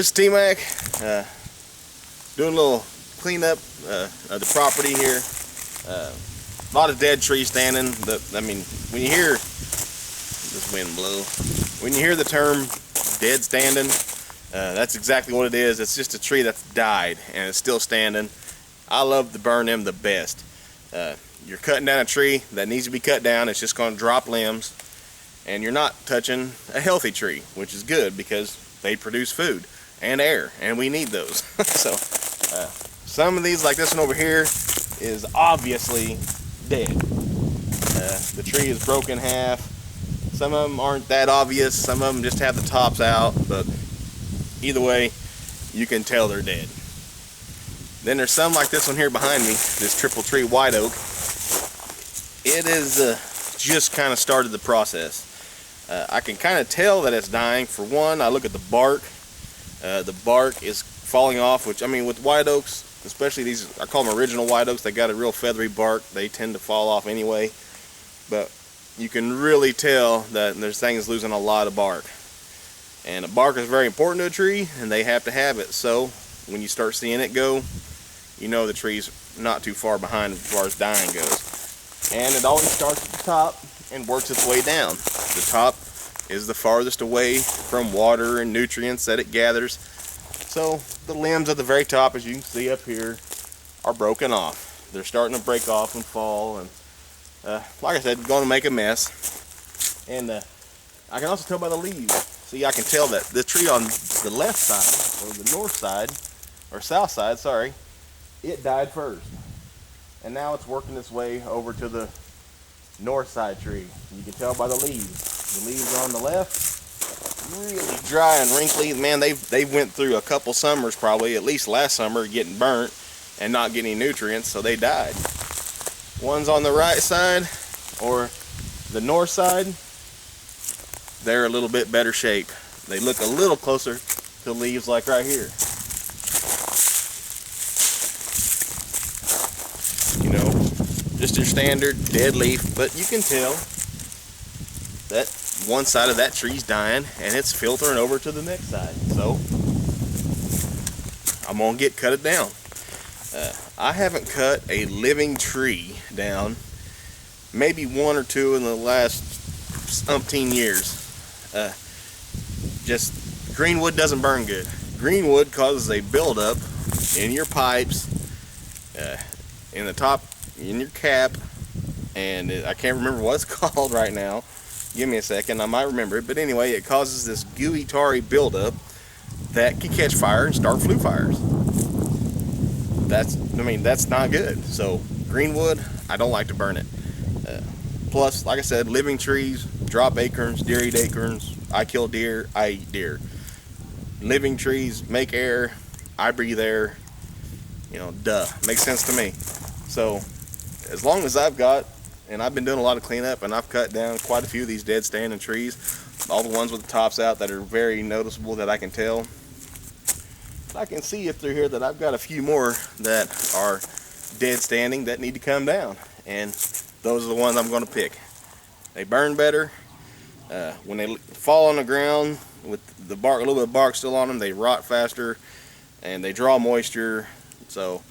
It's T-Mac, doing a little cleanup of the property here. A lot of dead trees standing. I mean, when you hear this wind blow, when you hear the term dead standing, that's exactly what it is. It's just a tree that's died and it's still standing. I love to burn them the best. You're cutting down a tree that needs to be cut down. It's just going to drop limbs, and you're not touching a healthy tree, which is good because they produce food and air, and we need those. So some of these, like this one over here, is obviously dead. The tree is broken in half. Some of them aren't that obvious. Some of them just have the tops out, but either way, you can tell they're dead. Then there's some like this one here behind me, this triple tree white oak. It is just kind of started the process. I can kind of tell that it's dying. For one, I look at the bark. The bark is falling off, which, I mean, with white oaks, especially these, I call them original white oaks, they got a real feathery bark. They tend to fall off anyway. But you can really tell that this thing is losing a lot of bark. And the bark is very important to a tree, and they have to have it. So when you start seeing it go, you know the tree's not too far behind as far as dying goes. And it always starts at the top and works its way down. The top is the farthest away from water and nutrients that it gathers. So the limbs at the very top, as you can see up here, are broken off. They're starting to break off and fall, and like I said, going to make a mess. And I can also tell by the leaves. See, I can tell that the tree on the left side, or the north side, or south side, sorry, it died first. And now it's working its way over to the north side tree. You can tell by the leaves. The leaves on the left, really dry and wrinkly. Man, they went through a couple summers, probably at least last summer, getting burnt and not getting nutrients, so they died. Ones on the right side or the north side, they're a little bit better shape. They look a little closer to leaves like right here. You know, just your standard dead leaf, but you can tell that one side of that tree's dying and it's filtering over to the next side. So I'm gonna cut it down. I haven't cut a living tree down, maybe one or two in the last umpteen years. Just greenwood doesn't burn good. Greenwood causes a buildup in your pipes, in the top, in your cap, and I can't remember what it's called right now. Give me a second, I might remember it. But anyway, it causes this gooey, tarry buildup that can catch fire and start flue fires. That's not good. So greenwood, I don't like to burn it. Plus, like I said, living trees drop acorns, deer eat acorns. I kill deer, I eat deer. Living trees make air, I breathe air. You know, duh, makes sense to me. So as long as I've got, and I've been doing a lot of cleanup, and I've cut down quite a few of these dead standing trees, all the ones with the tops out that are very noticeable that I can tell. I can see if they're here that I've got a few more that are dead standing that need to come down, and those are the ones I'm going to pick. They burn better. When they fall on the ground with the bark, a little bit of bark still on them, they rot faster and they draw moisture. So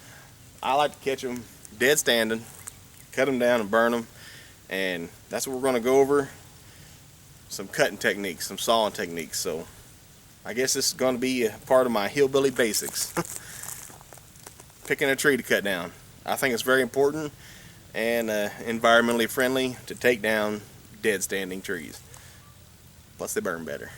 I like to catch them dead standing, cut them down and burn them, and that's what we're going to go over. Some cutting techniques, some sawing techniques. So I guess this is going to be a part of my hillbilly basics. Picking a tree to cut down. I think it's very important and environmentally friendly to take down dead standing trees. Plus they burn better.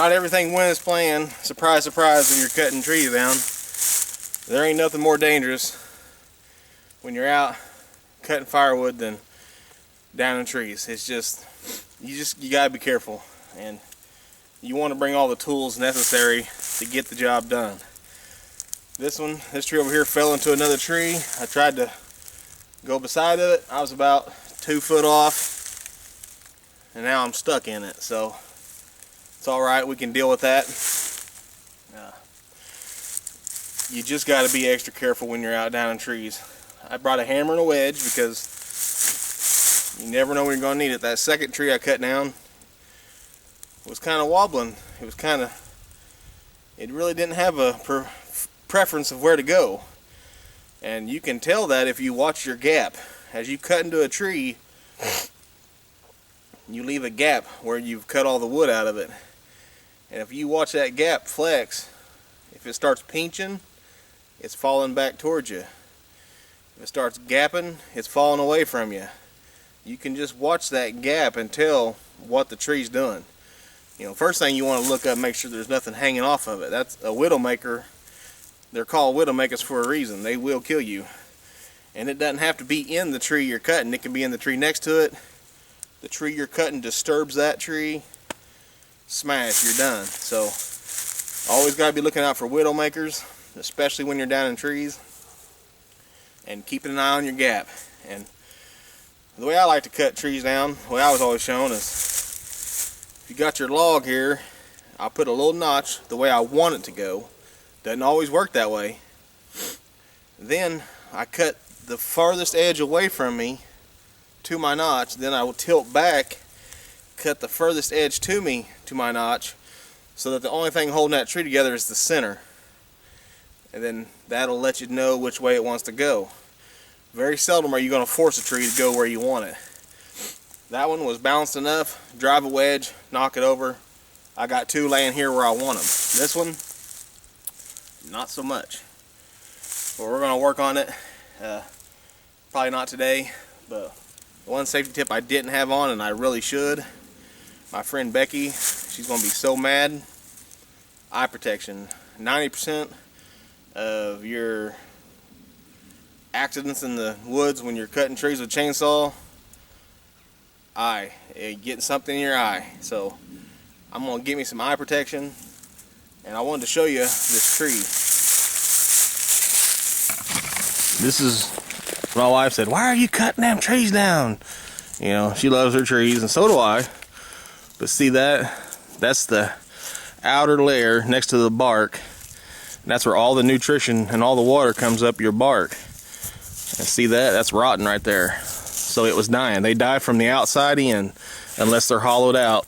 not everything went as planned. Surprise, surprise, when you're cutting trees down. There ain't nothing more dangerous when you're out cutting firewood than down in trees. It's just, you gotta be careful, and you want to bring all the tools necessary to get the job done. This tree over here fell into another tree. I tried to go beside of it. I was about 2 foot off, and now I'm stuck in it. So it's all right. We can deal with that. You just got to be extra careful when you're out down in trees. I brought a hammer and a wedge because you never know when you're going to need it. That second tree I cut down was kind of wobbling. It really didn't have a preference of where to go. And you can tell that if you watch your gap. As you cut into a tree, you leave a gap where you've cut all the wood out of it. And if you watch that gap flex, if it starts pinching, it's falling back towards you. If it starts gapping, it's falling away from you. You can just watch that gap and tell what the tree's doing. You know, first thing you want to look up, make sure there's nothing hanging off of it. That's a widowmaker. They're called widowmakers for a reason. They will kill you. And it doesn't have to be in the tree you're cutting. It can be in the tree next to it. The tree you're cutting disturbs that tree. Smash, you're done. So always got to be looking out for widowmakers, especially when you're down in trees, and keeping an eye on your gap. And the way I like to cut trees down, the way I was always shown, is if you got your log here, I'll put a little notch the way I want it to go. Doesn't always work that way. Then I cut the farthest edge away from me to my notch. Then I will tilt back, cut the furthest edge to me to my notch, so that the only thing holding that tree together is the center. And then that'll let you know which way it wants to go. Very seldom are you going to force a tree to go where you want it. That one was balanced enough. Drive a wedge, knock it over. I got 2 laying here where I want them. This one, not so much. But we're going to work on it. Probably not today, but the one safety tip I didn't have on, and I really should. My friend Becky, she's going to be so mad. Eye protection. 90% of your accidents in the woods when you're cutting trees with a chainsaw, getting something in your eye. So I'm going to get me some eye protection, and I wanted to show you this tree. This is, my wife said, "Why are you cutting them trees down?" You know, she loves her trees, and so do I. But see that's the outer layer next to the bark. And that's where all the nutrition and all the water comes up your bark. And see that? That's rotten right there. So it was dying. They die from the outside in unless they're hollowed out.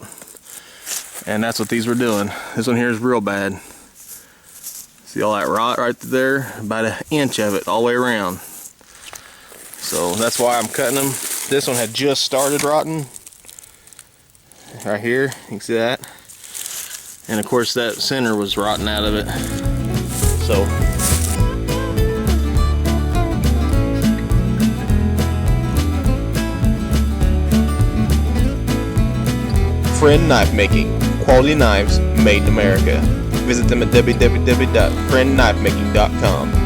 And that's what these were doing. This one here is real bad. See all that rot right there? About 1 inch of it all the way around. So that's why I'm cutting them. This one had just started rotting. Right here, you can see that. And of course that center was rotten out of it. So Friend Knife Making, quality knives made in America. Visit them at www.friendknifemaking.com.